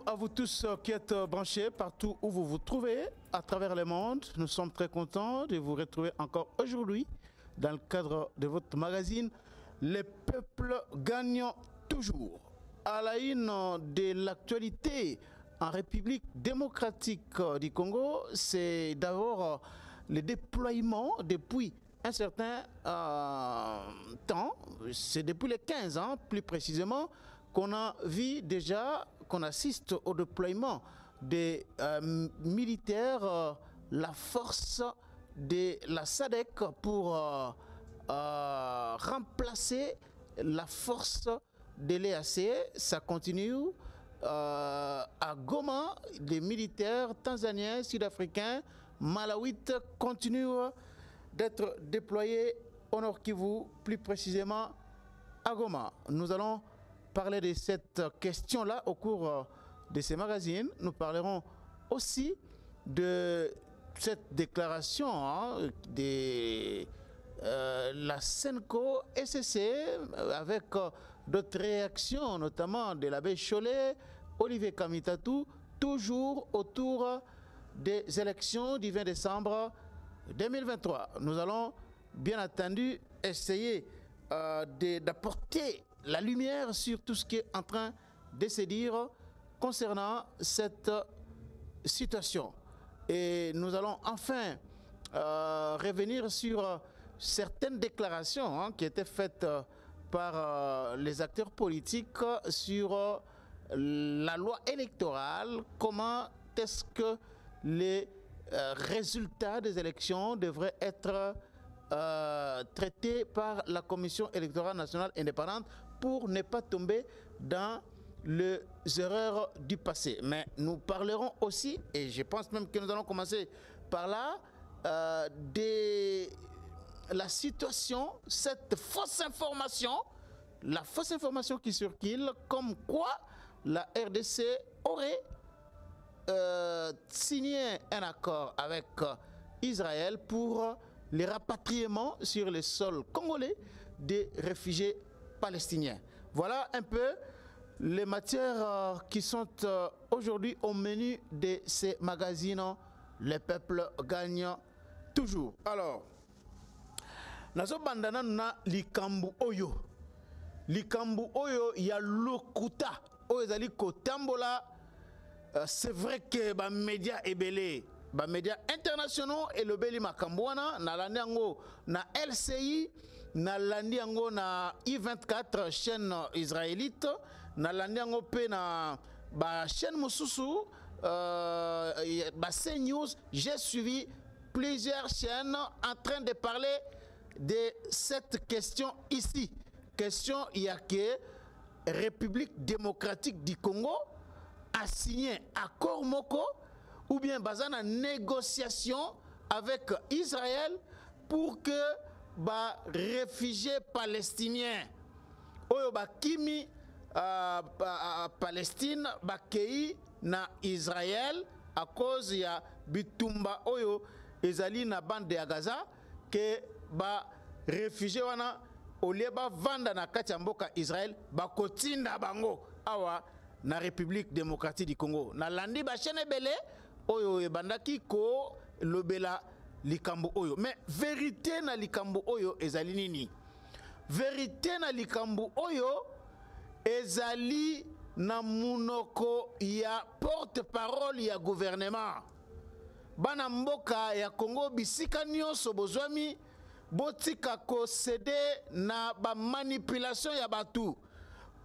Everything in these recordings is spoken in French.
À vous tous qui êtes branchés partout où vous vous trouvez à travers le monde, nous sommes très contents de vous retrouver encore aujourd'hui dans le cadre de votre magazine Les peuples gagnent toujours. À la une de l'actualité en République démocratique du Congo, c'est d'abord le déploiement depuis un certain temps, c'est depuis les 15 ans plus précisément, qu'on a vu déjà, qu'on assiste au déploiement des militaires, la force de la SADC pour remplacer la force de l'EAC. Ça continue à Goma, les militaires tanzaniens, sud-africains, malawites continuent d'être déployés au Nord Kivu, plus précisément à Goma. Nous allons parler de cette question-là au cours de ces magazines. Nous parlerons aussi de cette déclaration de la Senco SCC avec d'autres réactions, notamment de l'abbé Cholet, Olivier Kamitatou, toujours autour des élections du 20 décembre 2023. Nous allons bien entendu essayer d'apporter la lumière sur tout ce qui est en train de se dire concernant cette situation. Et nous allons enfin revenir sur certaines déclarations qui étaient faites par les acteurs politiques sur la loi électorale. Comment est-ce que les résultats des élections devraient être traités par la Commission électorale nationale indépendante pour ne pas tomber dans les erreurs du passé. Mais nous parlerons aussi, et je pense même que nous allons commencer par là, de la situation, cette fausse information, la fausse information qui circule, comme quoi la RDC aurait signé un accord avec Israël pour les rapatriements sur le sol congolais des réfugiés palestiniens. Voilà un peu les matières qui sont aujourd'hui au menu de ces magazines. Les peuples gagnent toujours. Alors, nazo bandana na likambu oyo. Likambu oyo ya lokuta oyo ezali kotambola. C'est vrai que les médias ébélés, les médias internationaux et le beli makambouana na landi yango na LCI, na landi yango na I24 chaîne israélite, na landi yango pe na ba chaîne mususu, ba CNews. J'ai suivi plusieurs chaînes en train de parler de cette question ici. Question il y a que République démocratique du Congo a signé accord Moko ou bien bazana négociation avec Israël pour que les réfugiés palestiniens oyo bakimi Palestine bakei na Israël à cause ya bitumba oyo ezali na bande ya Gaza que ba réfugiés wana olie ba vanda na kati ya mboka Israël bakotinda bango awa na République démocratique du Congo. Na landi ba chaîne belé oyo ebandaki ko lobela likambo oyo. Mais vérité na likambo oyo ezali nini? Vérité na likambo oyo ezali na munoko ya porte-parole ya gouvernement. Bana mboka ya Congo bisika nyonso bozwami botika ko céder na ba manipulation ya batu.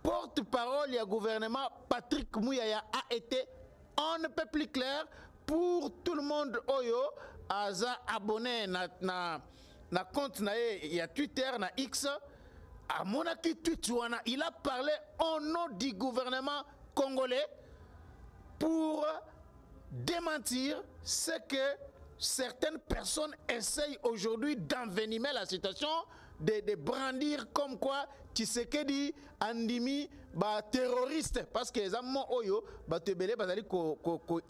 Porte-parole du gouvernement Patrick Mouyaya a été on ne peut plus clair pour tout le monde oyo aza abonné na compte na ya Twitter na X à monaki tweet wana il a parlé au nom du gouvernement congolais pour démentir ce que certaines personnes essayent aujourd'hui d'envenimer la situation, de brandir comme quoi Tshisekedi andimi ba terroriste parce que les amants oyo ba tebele bazali ko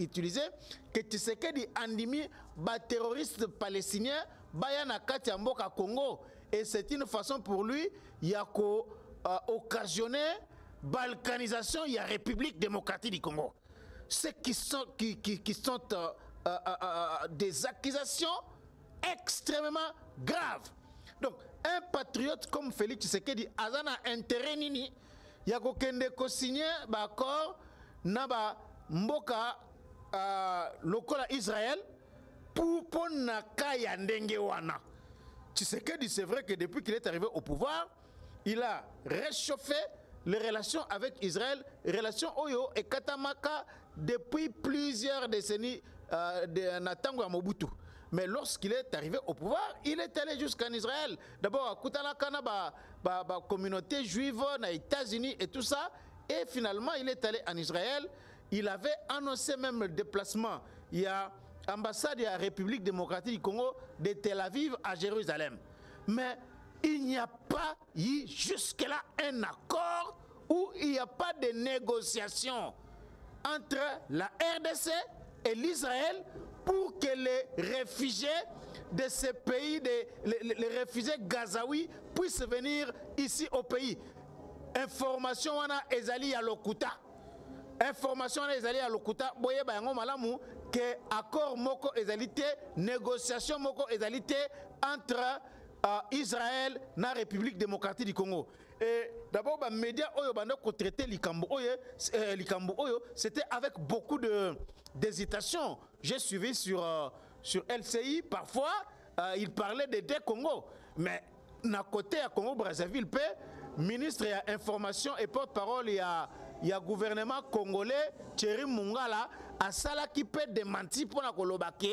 utiliser que Tshisekedi andimi ba terroriste palestinien baya na kati ya mboka Congo et c'est une façon pour lui ya ko occasionner balkanisation ya République démocratique du Congo. ce qui sont des accusations extrêmement graves. Donc, un patriote comme Félix Tshisekedi a un intérêt nini, il y a ko signer accord na ba mboka lokola Israël pour na kaya ndenge wana. Tshisekedi, c'est vrai que depuis qu'il est arrivé au pouvoir, il a réchauffé les relations avec Israël, relations Oyo et Katamaka depuis plusieurs décennies de Natango à Mobutu. Mais lorsqu'il est arrivé au pouvoir, il est allé jusqu'en Israël. D'abord à Kutalakana, communauté juive, aux États-Unis et tout ça. Et finalement, il est allé en Israël. Il avait annoncé même le déplacement. Il y a l'ambassade de la République démocratique du Congo de Tel Aviv à Jérusalem. Mais il n'y a pas eu jusque-là un accord où il n'y a pas de négociation entre la RDC et l'Israël pour que les réfugiés de ces pays, les réfugiés gazaouis puissent venir ici au pays. Information wana ezali ya lokuta. Information wana ezali ya lokuta. Boye ba yango malamu que accord moko ezalité, négociation moko ezalité entre Israël et la République démocratique du Congo. Et d'abord, les médias qui traitaient Likambo Oyo, c'était avec beaucoup d'hésitation. J'ai suivi sur LCI, parfois, il parlait des deux Congo. Mais, à côté à Congo-Brazzaville, ministre de l'information et porte-parole, il y a gouvernement congolais, Thierry Mungala, à Sala qui peut démentir pour la Kolobake,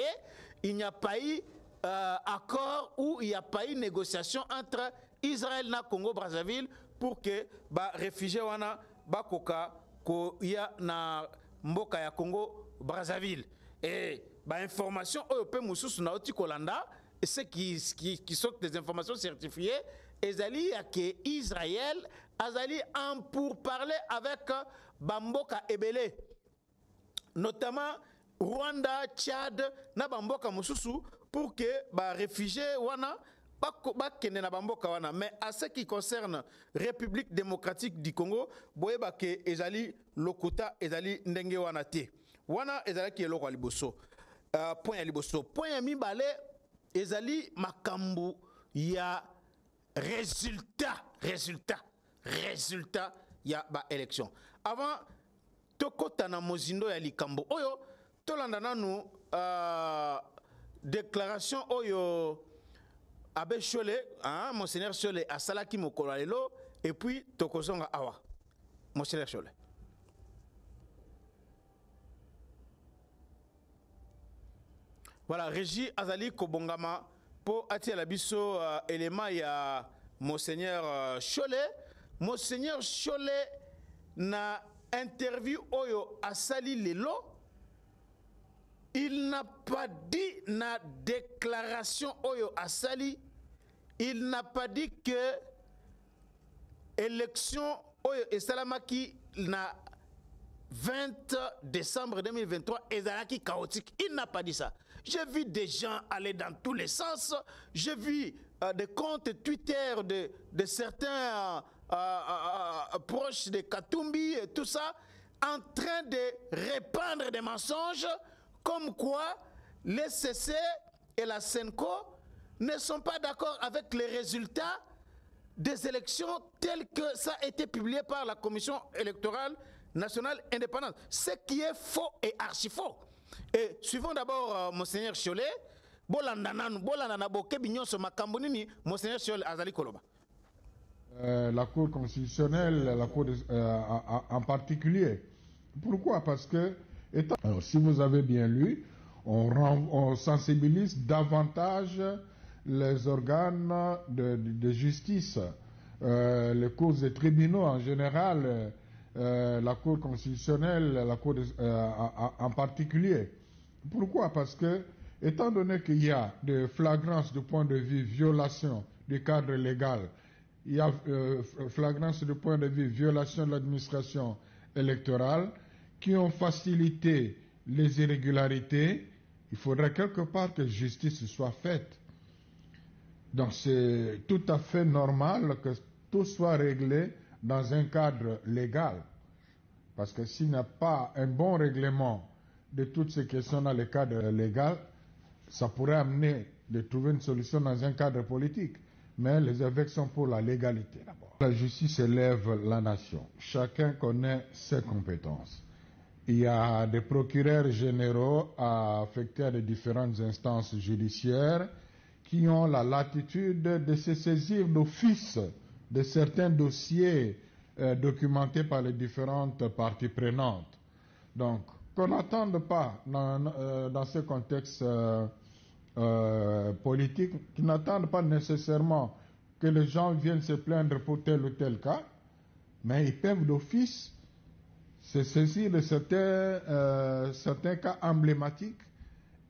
il n'y a pas eu accord où il n'y a pas eu négociation entre Israël et Congo-Brazzaville pour que les réfugiés wana bakoka ko ya na mboka ya Congo-Brazzaville. Et information européen mususu na oti kolanda, et ceux qui sont des informations certifiées, ezali ya que Israël azali en pour parler avec bamboka ebele, notamment Rwanda, Tchad, na bamboka mususu pour que les réfugiés wana bakende na bamboka wana. Mais à ce qui concerne République démocratique du Congo, boyeba ke ezali lokuta ezali ndenge wana te. Wana ezali ki eloko liboso. Point ya liboso. Point ya mibale ezali makambu ya résultat ya ba élection. Avant tokota na mozindo ya likambo oyo tolanda nanu déclaration oyo Abbé Cholé, Monseigneur Cholé a salaki mokolo lelo et puis tokozonga awa. Monseigneur Cholé. Voilà, Régie Azali Kobongama pour attirer la biso élément ya Monseigneur Cholé. Monseigneur Cholé na interview oyo asali lelo. Il n'a pas dit na déclaration oyo asali, il n'a pas dit que élection oyo esalamaki na 20 décembre 2023 ezalaki chaotique. Il n'a pas dit ça. J'ai vu des gens aller dans tous les sens. J'ai vu des comptes Twitter de certains proches de Katumbi et tout ça en train de répandre des mensonges comme quoi les CC et la Senko ne sont pas d'accord avec les résultats des élections tels que ça a été publié par la Commission électorale nationale indépendante. Ce qui est faux et archi faux. Et suivons d'abord Monseigneur Cholé. Monseigneur Cholé Azali Koloba. La Cour constitutionnelle, la Cour en particulier. Pourquoi? Parce que alors, si vous avez bien lu, on sensibilise davantage les organes de justice, les cours et tribunaux en général, la Cour constitutionnelle, la Cour en particulier. Pourquoi? Parce que, étant donné qu'il y a des flagrances du point de vue violation du cadre légal, il y a flagrance du point de vue violation de l'administration électorale, qui ont facilité les irrégularités, il faudrait quelque part que justice soit faite. Donc c'est tout à fait normal que tout soit réglé dans un cadre légal. Parce que s'il n'y a pas un bon règlement de toutes ces questions dans le cadre légal, ça pourrait amener de trouver une solution dans un cadre politique. Mais les évêques sont pour la légalité d'abord. La justice élève la nation. Chacun connaît ses compétences. Il y a des procureurs généraux affectés à des différentes instances judiciaires qui ont la latitude de se saisir d'office de certains dossiers documentés par les différentes parties prenantes. Donc, qu'on n'attende pas dans ce contexte politique, qui n'attendent pas nécessairement que les gens viennent se plaindre pour tel ou tel cas, mais ils peuvent d'office se saisir de certains cas emblématiques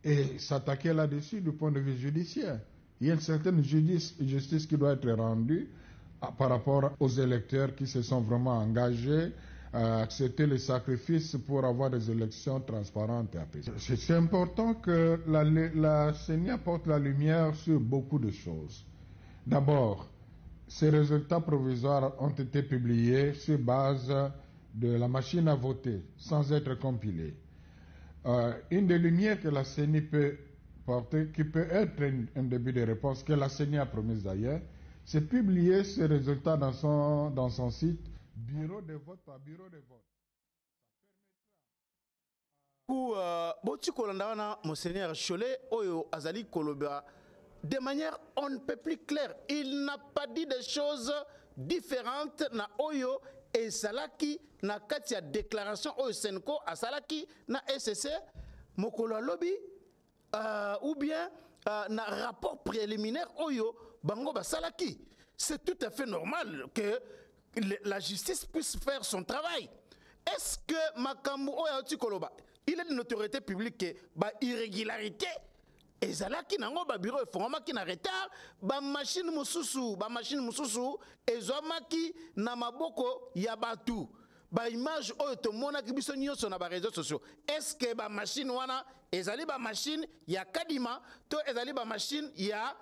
et s'attaquer là-dessus du point de vue judiciaire. Il y a une certaine justice qui doit être rendue par rapport aux électeurs qui se sont vraiment engagés à accepter les sacrifices pour avoir des élections transparentes et apaisées. C'est important que la CENI apporte la lumière sur beaucoup de choses. D'abord, ces résultats provisoires ont été publiés sur base de la machine à voter, sans être compilés. Une des lumières que la CENI peut porter, qui peut être un début de réponse, que la CENI a promise d'ailleurs, c'est publier ces résultats dans son site, bureau de vote par bureau de vote. Monseigneur Cholet, Oyo Azali Koloba, de manière on ne peut plus claire. Il n'a pas dit des choses différentes na Oyo et Salaki na katia déclaration Oyo Senko à Salaki na SCC Mokolo Lobby ou bien na rapport préliminaire Oyo Bango Basalaki. C'est tout à fait normal que la justice puisse faire son travail. Est-ce que Makambu Oyo Koloba, il est une autorité publique, bah irrégularité? Et zalaki nango ba bureau format qui na retard ba machine mususu ezomaki na maboko ya batu ba image oyo to mona ki biso nyonso na ba réseaux sociaux. Est-ce que ba machine wana ezali ba machine ya Kadima to ezali ba machine ya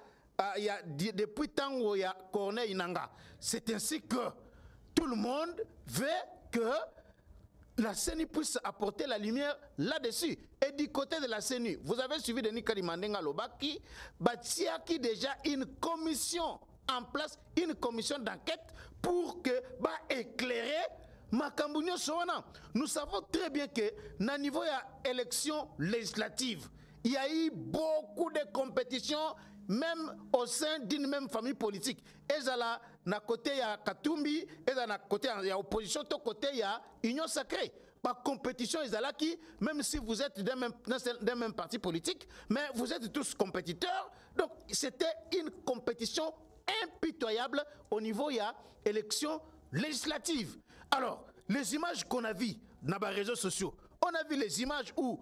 depuis tango ya Corneille Nanga? C'est ainsi que tout le monde veut que la CENI puisse apporter la lumière là-dessus. Et du côté de la CENI, vous avez suivi Denis Kalimandenga Lobaki, qui déjà une commission en place, une commission d'enquête pour que éclairer Makambunyo Sowana. Nous savons très bien que na niveau de l'élection législative, il y a eu beaucoup de compétitions, même au sein d'une même famille politique. Et là, na côté ya Katumbi, et là na côté ya opposition, to côté ya Union Sacrée. Par compétition, qui, même si vous êtes d'un même parti politique, mais vous êtes tous compétiteurs. Donc c'était une compétition impitoyable au niveau de l'élection législative. Alors, les images qu'on a vues dans les réseaux sociaux, on a vu les images où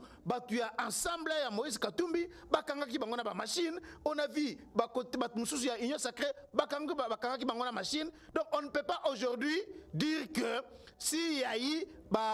tu as ensemble à Moïse Katumbi, bakangaki bangona ba machine, on a vu batmususu ya Union Sacrée, bakangaki bangona machine. Donc on ne peut pas aujourd'hui dire que si y a eu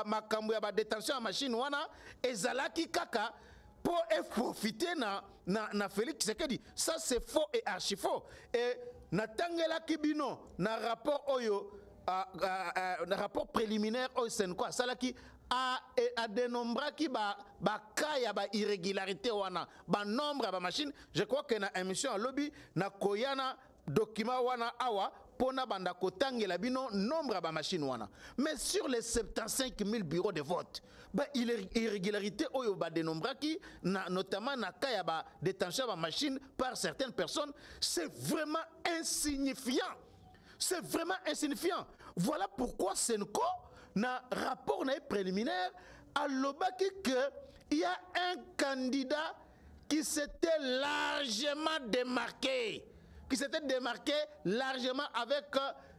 makambu ya détention à machine wana ezalaki kaka pour profiter na Félix Tshisekedi. Ça c'est faux et archi faux. Et na tangela kibino na rapport oyo na rapport préliminaire oyo senko salaki a dénombré qui cas ya irrégularité wana nombre ba machine. Je crois que na émission à lobby na koyana document wana awa pona banda kotangela bino nombre ba machine wana. Mais sur les 75 000 bureaux de vote, irrégularité oyo dénombré qui notamment na cas ya détention ba machine par certaines personnes, c'est vraiment insignifiant. C'est vraiment insignifiant. Voilà pourquoi Senko na rapport préliminaire à l'obaki que il y a un candidat qui s'était largement démarqué, largement avec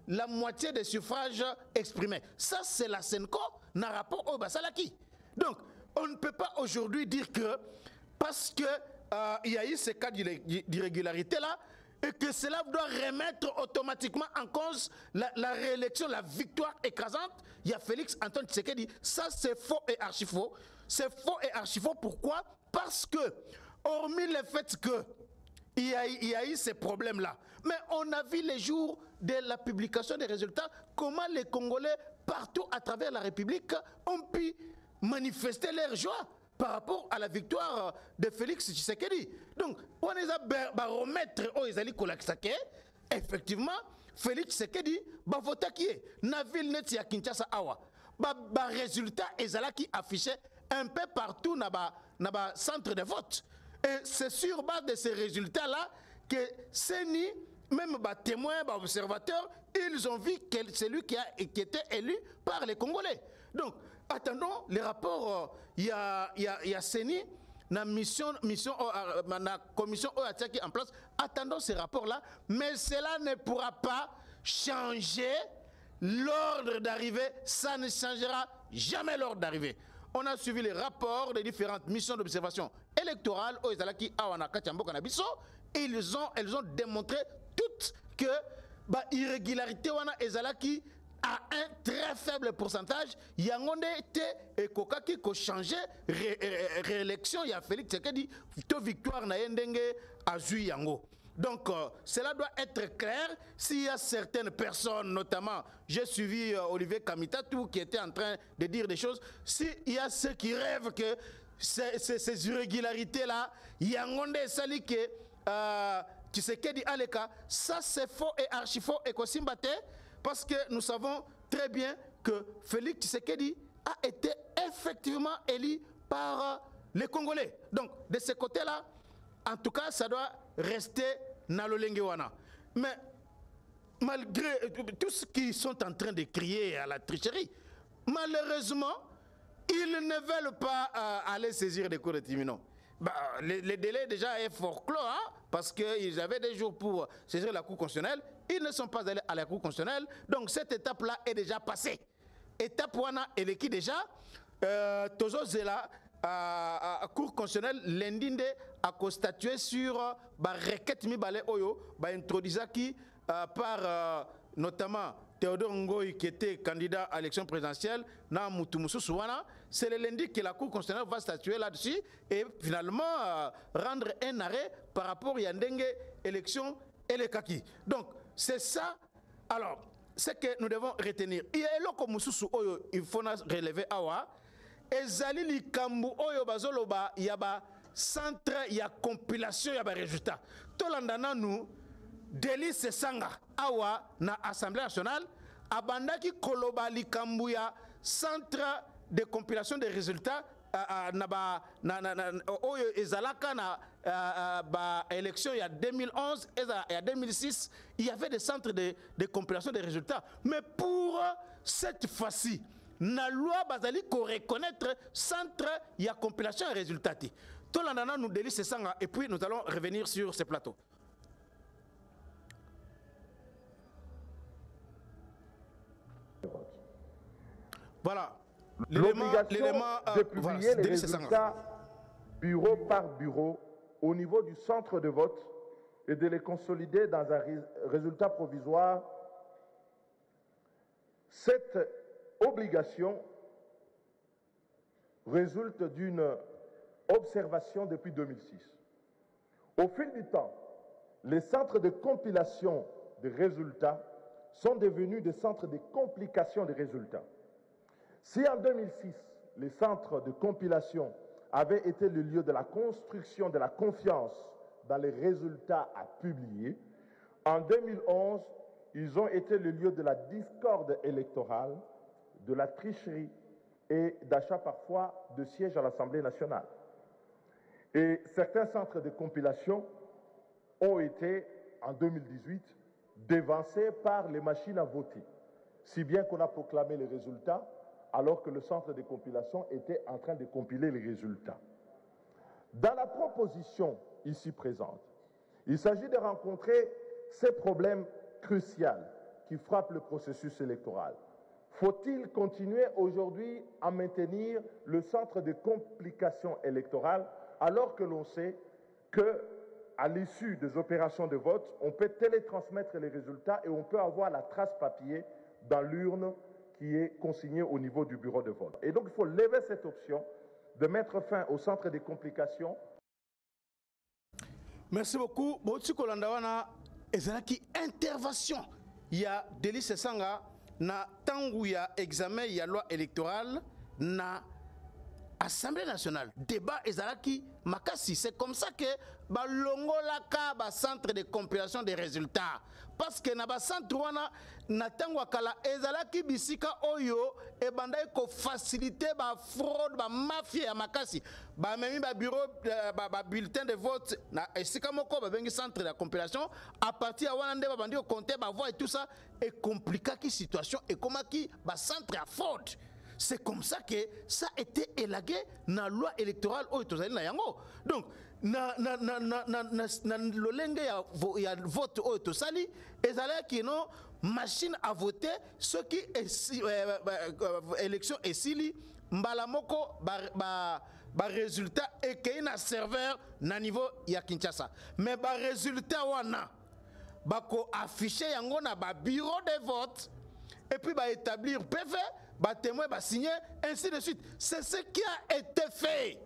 la moitié des suffrages exprimés. Ça c'est la Senko na rapport au Basalaki. Donc on ne peut pas aujourd'hui dire que parce que il y a eu ces cas d'irrégularité là, et que cela doit remettre automatiquement en cause la réélection, la victoire écrasante. Il y a Félix Antoine Tshisekedi. Ça, c'est faux et archi faux. C'est faux et archi faux. Pourquoi? Parce que, hormis le fait qu'il y a eu ces problèmes-là, mais on a vu les jours de la publication des résultats, comment les Congolais partout à travers la République ont pu manifester leur joie par rapport à la victoire de Félix Tshisekedi. Donc, on les a baromètre aux Ezali Kolakisake, effectivement, Félix Tshisekedi va voter qui est. Na ville net ya Kinshasa awa. Ba résultat ezalaki affiché un peu partout na ba centre de vote. Et c'est sur base de ces résultats-là que CENI, même les témoins, les observateurs, ils ont vu que c'est lui qui était élu par les Congolais. Donc, attendons les rapports. Il y a CENI, la la commission qui est en place. Attendons ces rapports-là, mais cela ne pourra pas changer l'ordre d'arrivée. Ça ne changera jamais l'ordre d'arrivée. On a suivi les rapports des différentes missions d'observation électorale au Ezalaki Awana Kachambo Kanabiso. Elles ont démontré toutes que l'irrégularité Wana Ezalaki à un très faible pourcentage. Yangonde et Kokaki ko changé réélection. Il y a Félix Tshisekedi to victoire na yendenge à Yango. Donc, cela doit être clair. S'il y a certaines personnes, notamment, j'ai suivi Olivier Kamitatou qui était en train de dire des choses. S'il y a ceux qui rêvent que ces irrégularités-là, Yangonde et Salike, Tshisekedi Aleka, ça c'est faux et archi faux et Kosimbate, parce que nous savons très bien que Félix Tshisekedi a été effectivement élu par les Congolais. Donc, de ce côté-là, en tout cas, ça doit rester Nalolengewana. Mais malgré tout ce qu'ils sont en train de crier à la tricherie, malheureusement, ils ne veulent pas aller saisir des cours de Timino. Le délai déjà est fort clos, hein, parce qu'ils avaient des jours pour saisir la Cour constitutionnelle. Ils ne sont pas allés à la Cour constitutionnelle. Donc cette étape-là est déjà passée. Étape wana et qui déjà, Tozo Zela, à Cour constitutionnelle, l'Indinde a constatué sur la requête Mibale Oyo, introduisaki par notamment Théodore Ngoï qui était candidat à l'élection présidentielle, c'est le lundi que la Cour constitutionnelle va statuer là-dessus et finalement rendre un arrêt par rapport à Yandenge élection et les kaki. Donc c'est ça. Alors, ce que nous devons retenir. Il y a l'oko mususu oyo il faut relever awa. Ezali likambu oyo bazoloba yaba centre ya compilation yaba résultat. Tolandana nous Délice Sanga awa na Assemblée nationale abandaki koloba likambu ya centre de compilation des résultats oyo ezalaka na élection il y a 2011 et il y a 2006 il y avait des centres de compilation des résultats, mais pour cette fois-ci na loi bazali ko reconnaître centre ya compilation et résultats. Tolandana nous Délice Sanga et puis nous allons revenir sur ce plateau. Voilà. L'obligation de publier les résultats bureau par bureau au niveau du centre de vote et de les consolider dans un résultat provisoire. Cette obligation résulte d'une observation depuis 2006. Au fil du temps, les centres de compilation des résultats sont devenus des centres de complication des résultats. Si en 2006, les centres de compilation avaient été le lieu de la construction de la confiance dans les résultats à publier, en 2011, ils ont été le lieu de la discorde électorale, de la tricherie et d'achat parfois de sièges à l'Assemblée nationale. Et certains centres de compilation ont été, en 2018, dévancés par les machines à voter, si bien qu'on a proclamé les résultats alors que le centre de compilation était en train de compiler les résultats. Dans la proposition ici présente, il s'agit de rencontrer ces problèmes cruciaux qui frappent le processus électoral. Faut-il continuer aujourd'hui à maintenir le centre de complication électorale alors que l'on sait qu'à l'issue des opérations de vote, on peut télétransmettre les résultats et on peut avoir la trace papier dans l'urne qui est consigné au niveau du bureau de vote. Et donc, il faut lever cette option de mettre fin au centre des complications. Merci beaucoup. Botsi Kolandawana, ezalaki intervention. Il y a Délice Sanga, na tangu ya examen ya loi électorale na Assemblée nationale. Débat ezalaki makasi. C'est comme ça que balongolaka ba centre de compilation des résultats. Parce que na ba centre wana na tango kala ezalaki bisika oyo e bandai ko faciliter ba fraude ba mafia ya makasi. Ba memi ba bureau ba bulletin de vote na esika moko ba bengi centre de compilation à partir wana nde ba bandi ko compter ba voix et tout ça et compliquer qui situation et comment qui ba centre à fraude. C'est comme ça que ça a été élagué dans la loi électorale au Tozali na yango. Donc, na lolenge ya vote au Tozali, ezalaki non machine à voter ce qui est élection esili mbala moko ba résultat et qu'il y a un serveur na niveau ya Kinshasa. Mais ba résultat wana bako affiché yango na ba bureau de vote et puis ba établir PV. Bah témoin bah signer ainsi de suite. C'est ce qui a été fait.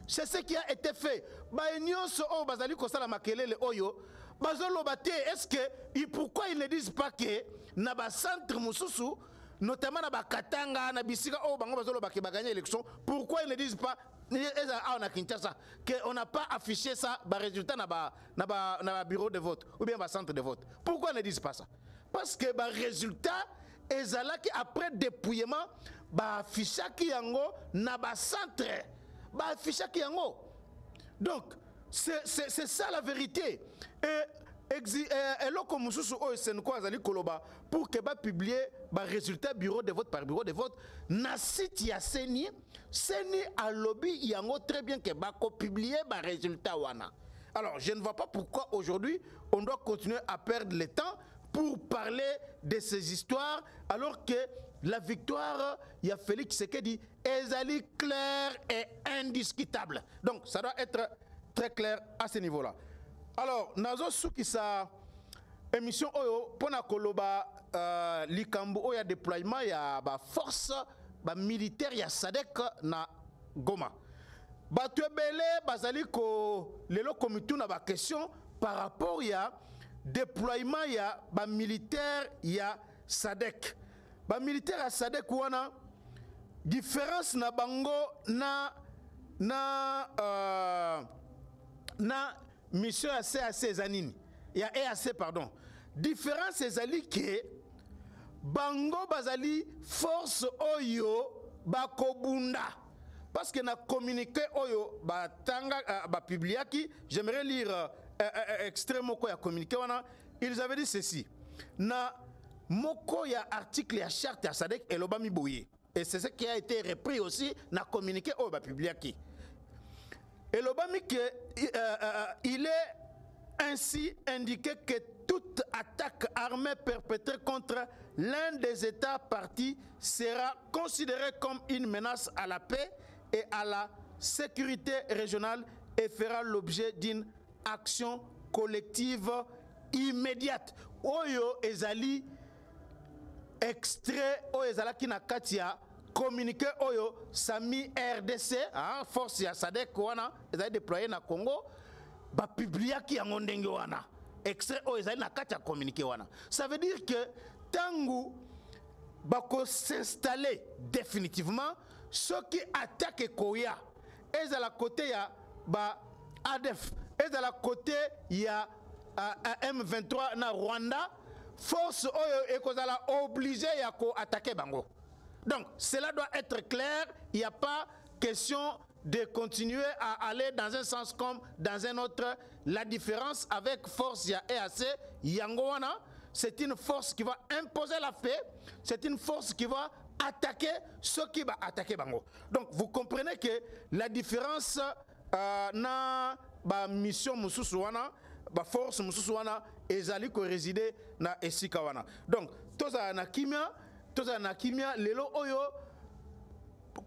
C'est ce qui a été fait. Bah union so oh bazali kosala makelele oyo bazolo bate. Est-ce que pourquoi ils ne disent pas que na ba centre mususu notamment na ba Katanga na bisika oh bango bazolo ba gagner l'élection, pourquoi ils ne disent pas on a Kinshasa que on n'a pas affiché ça ba résultat na ba bureau de vote ou bien ba centre de vote. Pourquoi ils ne disent pas ça? Parce que ba résultat ezalaki après dépouillement ba affichaki yango na ba centre ba affichaki yango. Donc c'est ça la vérité. Et loko mususu o senko azali koloba pour que ba publier ba résultat bureau de vote par bureau de vote na site ya seni a lobby yango très bien que ba ko publier ba résultat wana. Alors je ne vois pas pourquoi aujourd'hui on doit continuer à perdre le temps pour parler de ces histoires, alors que la victoire, il y a Félix Tshisekedi, est claire et indiscutable. Donc, ça doit être très clair à ce niveau-là. Alors, Nazo Souki sa émission Oyo, pona koloba likambo oya déploiement ya ba force ba militaire ya SADC na Goma. Batu ebele bazali ko lelo komitu na ba question par rapport ya déploiement ya ba militaire ya SADC. Ba militaire ya SADC wana différence na bango na mission ya CAC zanini ya EAC pardon. Différence ezali ke bango bazali force oyo bakobunda. Parce que na communiqué oyo batanga publiaki, j'aimerais lire extrait moko ya communiqué wana, ils avaient dit ceci. Na moko ya article ya charte ya SADC elobami boye. Et c'est ce qui a été repris aussi na communiqué oyo publiaki. Elobami que il est ainsi indiqué que toute attaque armée perpétrée contre l'un des États partis sera considérée comme une menace à la paix et à la sécurité régionale et fera l'objet d'une action collective immédiate. Oyo ezali extrait oyo ezalaki na katia communiqué oyo sami RDC force ya SADC wana ezali déployé na Congo ba publiaki yango ndenge wana extrait oyo ezali na katia communiqué wana. Ça veut dire que tangu bako s'installer définitivement ceux qui attaquent Koya ezala côté ya ba ADF ezala côté ya M23 na Rwanda force oyo ekozala obligé ya ko attaquer bango. Donc cela doit être clair, il n'y a pas question de continuer à aller dans un sens comme dans un autre. La différence avec force ya EAC Yangowana, c'est une force qui va imposer la paix, c'est une force qui va attaquer ceux qui vont attaquer bango. Donc vous comprenez que la différence na ba mission mususu wana ba force mususu wana ezali ko résider na esika wana. Donc toza na kimia lelo oyo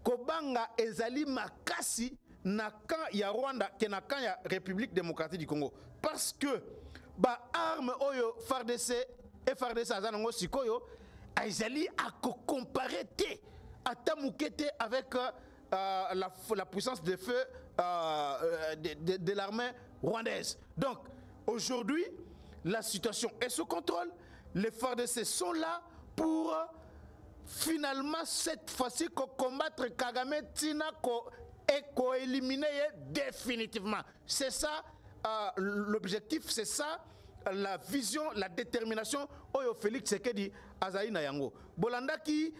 kobanga ezali makasi na kan ya Rwanda ke na kan ya République démocratique du Congo parce que ba arme oyo FARDC azango sikoyo ezali a comparer te atamukete avec la puissance de feu de l'armée rwandaise. Donc aujourd'hui la situation est sous contrôle, les FARDC sont là pour finalement cette fois-ci combattre Kagame Tina et éliminer définitivement. C'est ça l'objectif, c'est ça la vision, la détermination. Oyo Félix Tshisekedi azali na yango. Bolandaki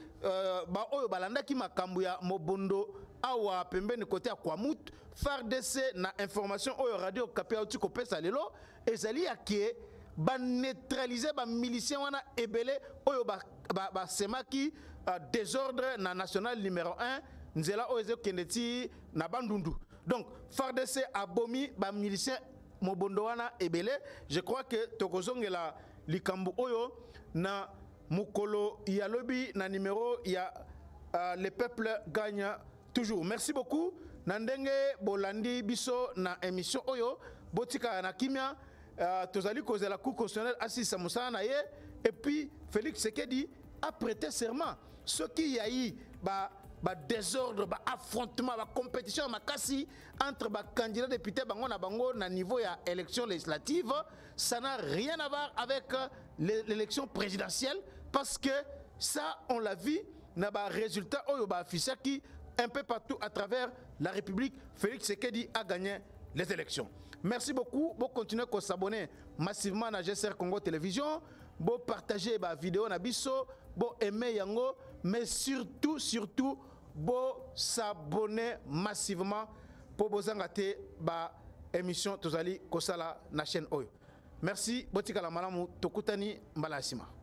oyo balandaki makambuya mobondo awa pembeni côté à Kwamut FARDC na information oyo radio Okapi auti kopesa lelo ezali akie ba neutraliser ba miliciens wana ebele oyo ba semaki désordre na national numéro 1 nzela oyo kendeti na bandundu. Donc FARDC abomi ba miliciens mobondo wana ebele. Je crois que tokozongela likambu oyo na mukolo ya lobi na numéro ya le peuple gagne toujours. Merci beaucoup. Nandenge bolandi biso na émission oyo botika na kimia tozali cause la cour constitutionnelle assise Moussa na ye et puis Félix Tshisekedi a prêté serment. Ce qui y a eu désordre, affrontement, compétition makasi entre candidats députés bango na bango na niveau ya élection législative, ça n'a rien à voir avec l'élection présidentielle parce que ça on l'a vu na ba résultat oyo ba affiché qui un peu partout à travers la République. Félix Tshisekedi a gagné les élections. Merci beaucoup. Vous continuez à s'abonner massivement à GSR Congo Télévision. Vous partagez la vidéo na biso, vous aimez yango, mais surtout vous s'abonner massivement pour vous engager ba émission Tozali Kosala na chaîne Oyo. Merci. Botika la malamu tokutani mbalasima.